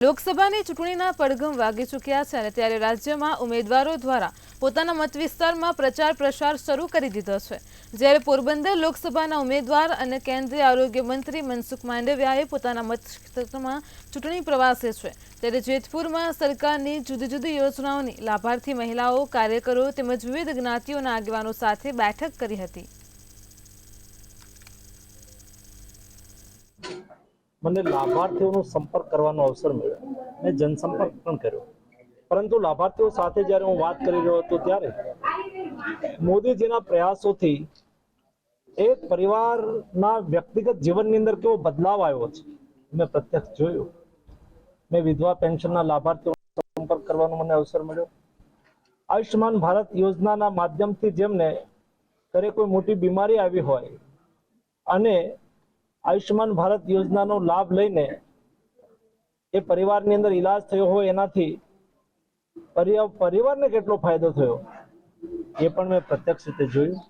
લોકસભાની ચૂંટણીના પડઘમ વાગી ચૂક્યા છે અને ત્યારે રાજ્યમાં ઉમેદવારો દ્વારા પોતાના મત વિસ્તારમાં પ્રચાર પ્રસાર શરૂ કરી દીધો છે। જ્યારે પોરબંદર લોકસભાના ઉમેદવાર અને કેન્દ્રીય આરોગ્ય મંત્રી મનસુખ માંડવિયાએ પોતાના મતક્ષેત્રમાં ચૂંટણી પ્રવાસે છે, ત્યારે જેતપુરમાં સરકારની જુદી જુદી યોજનાઓની લાભાર્થી મહિલાઓ, કાર્યકરો તેમજ વિવિધ જ્ઞાતિઓના આગેવાનો સાથે બેઠક કરી હતી। મને લાભાર્થીઓનો સંપર્ક કરવાનો અવસર મળ્યો। મેં જનસંપર્ક પણ કર્યો, પરંતુ લાભાર્થીઓ સાથે જ્યારે હું વાત કરી રહ્યો હતો ત્યારે મોદીજીના પ્રયાસોથી એક પરિવારના વ્યક્તિગત જીવનની અંદર કેવો બદલાવ આવ્યો છે મેં પ્રત્યક્ષ જોયું। મેં વિધવા પેન્શનના લાભાર્થીઓનો સંપર્ક કરવાનો મને અવસર મળ્યો। આયુષ્યમાન ભારત યોજનાના માધ્યમથી જેમને ઘરે કોઈ મોટી બીમારી આવી હોય અને આયુષ્યમાન ભારત યોજનાનો લાભ લઈને એ પરિવારની અંદર ઈલાજ થયો હોય, એનાથી પરિવારને કેટલો ફાયદો થયો એ પણ મેં પ્રત્યક્ષ રીતે જોયું।